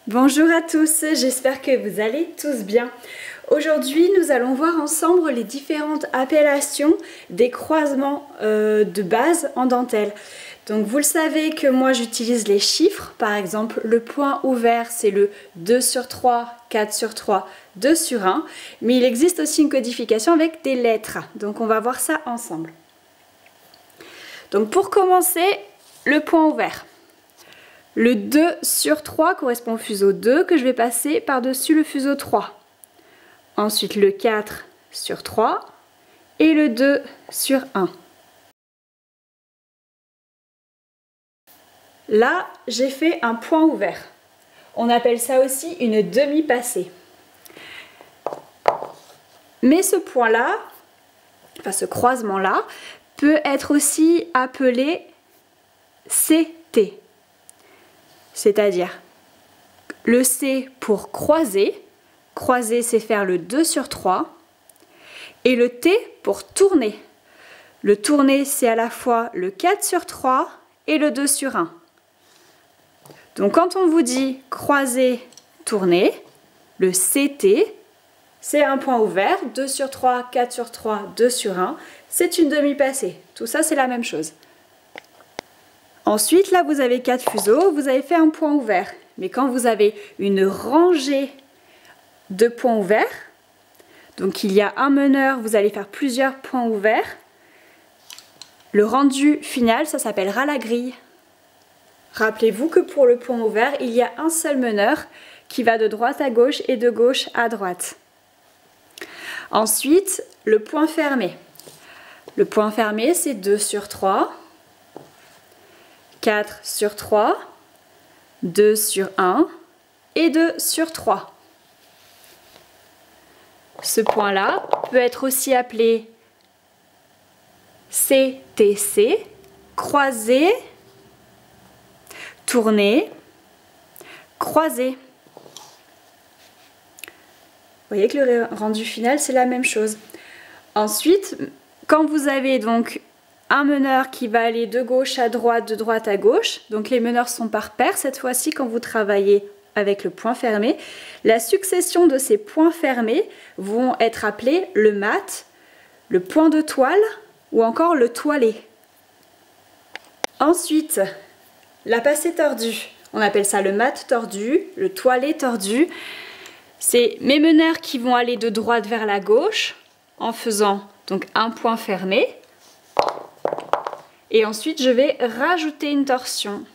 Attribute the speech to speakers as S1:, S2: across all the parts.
S1: Bonjour à tous, j'espère que vous allez tous bien. Aujourd'hui, nous allons voir ensemble les différentes appellations des croisements de base en dentelle. Donc vous le savez que moi j'utilise les chiffres, par exemple le point ouvert c'est le 2 sur 3, 4 sur 3, 2 sur 1, mais il existe aussi une codification avec des lettres, donc on va voir ça ensemble. Donc pour commencer, le point ouvert. Le 2 sur 3 correspond au fuseau 2 que je vais passer par-dessus le fuseau 3. Ensuite le 4 sur 3 et le 2 sur 1. Là, j'ai fait un point ouvert. On appelle ça aussi une demi-passée. Mais ce point-là, enfin ce croisement-là, peut être aussi appelé CT. C'est-à-dire le C pour croiser. Croiser, c'est faire le 2 sur 3. Et le T pour tourner. Le tourner, c'est à la fois le 4 sur 3 et le 2 sur 1. Donc quand on vous dit croiser, tourner, le CT, c'est un point ouvert, 2 sur 3, 4 sur 3, 2 sur 1. C'est une demi-passée. Tout ça, c'est la même chose. Ensuite, là, vous avez 4 fuseaux, vous avez fait un point ouvert. Mais quand vous avez une rangée de points ouverts, donc il y a un meneur, vous allez faire plusieurs points ouverts, le rendu final, ça s'appellera la grille. Rappelez-vous que pour le point ouvert, il y a un seul meneur qui va de droite à gauche et de gauche à droite. Ensuite, le point fermé. Le point fermé, c'est 2 sur 3. 4 sur 3, 2 sur 1 et 2 sur 3. Ce point-là peut être aussi appelé CTC, croisé, tourné, croisé. Vous voyez que le rendu final, c'est la même chose. Ensuite, quand vous avez donc un meneur qui va aller de gauche à droite, de droite à gauche. Donc les meneurs sont par paire cette fois-ci quand vous travaillez avec le point fermé. La succession de ces points fermés vont être appelés le mat, le point de toile ou encore le toilet. Ensuite, la passée tordue. On appelle ça le mat tordu, le toilet tordu. C'est mes meneurs qui vont aller de droite vers la gauche en faisant donc un point fermé. Et ensuite, je vais rajouter une torsion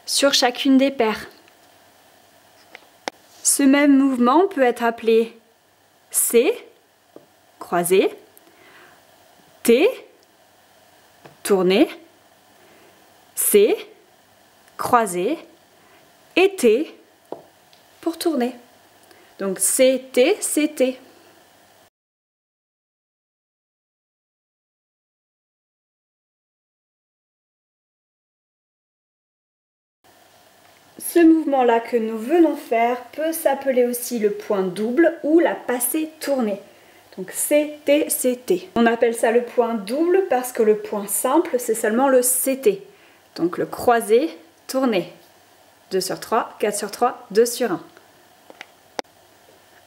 S1: sur chacune des paires. Ce même mouvement peut être appelé C, croisé, T, tourné, C, croisé, et T pour tourner. Donc CT, CT. Ce mouvement-là que nous venons faire peut s'appeler aussi le point double ou la passée tournée. Donc CT, CT. On appelle ça le point double parce que le point simple, c'est seulement le CT. Donc le croisé, tourné. 2 sur 3, 4 sur 3, 2 sur 1.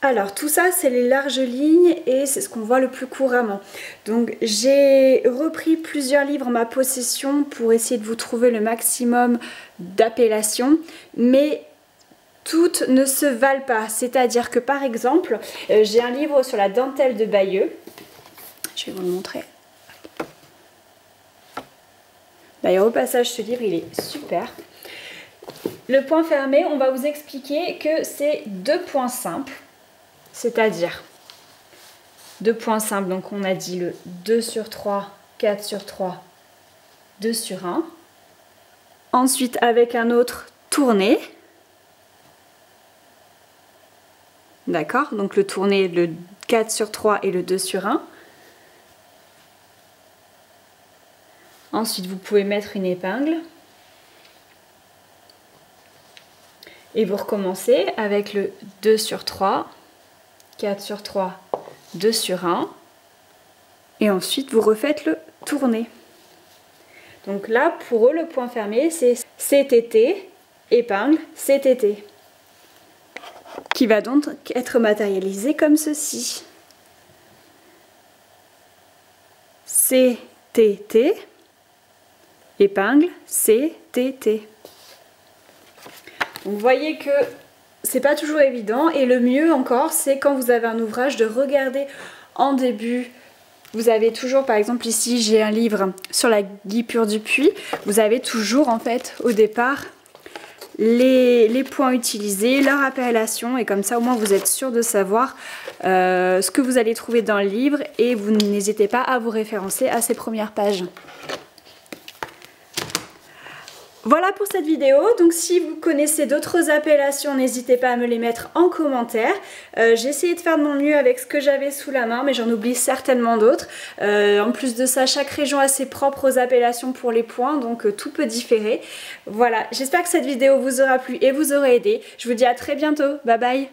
S1: Alors tout ça c'est les larges lignes et c'est ce qu'on voit le plus couramment. Donc j'ai repris plusieurs livres en ma possession pour essayer de vous trouver le maximum d'appellations, mais toutes ne se valent pas. C'est-à-dire que par exemple, j'ai un livre sur la dentelle de Bayeux. Je vais vous le montrer. D'ailleurs au passage ce livre il est super. Le point fermé, on va vous expliquer que c'est 2 points simples. C'est-à-dire 2 points simples, donc on a dit le 2 sur 3, 4 sur 3, 2 sur 1. Ensuite avec un autre tourné. D'accord, donc le tourné, le 4 sur 3 et le 2 sur 1. Ensuite vous pouvez mettre une épingle. Et vous recommencez avec le 2 sur 3. 4 sur 3, 2 sur 1. Et ensuite, vous refaites le tourné. Donc là, pour eux, le point fermé, c'est CTT, épingle, CTT, qui va donc être matérialisé comme ceci. CTT, épingle, CTT. Donc vous voyez que c'est pas toujours évident, et le mieux encore, c'est quand vous avez un ouvrage de regarder en début. Vous avez toujours, par exemple ici j'ai un livre sur la guipure du puits, vous avez toujours en fait au départ les points utilisés, leur appellation, et comme ça au moins vous êtes sûr de savoir ce que vous allez trouver dans le livre, et vous n'hésitez pas à vous référencer à ces premières pages. Voilà pour cette vidéo. Donc si vous connaissez d'autres appellations, n'hésitez pas à me les mettre en commentaire. J'ai essayé de faire de mon mieux avec ce que j'avais sous la main, mais j'en oublie certainement d'autres. En plus de ça, chaque région a ses propres appellations pour les points, donc tout peut différer. Voilà, j'espère que cette vidéo vous aura plu et vous aura aidé. Je vous dis à très bientôt. Bye bye.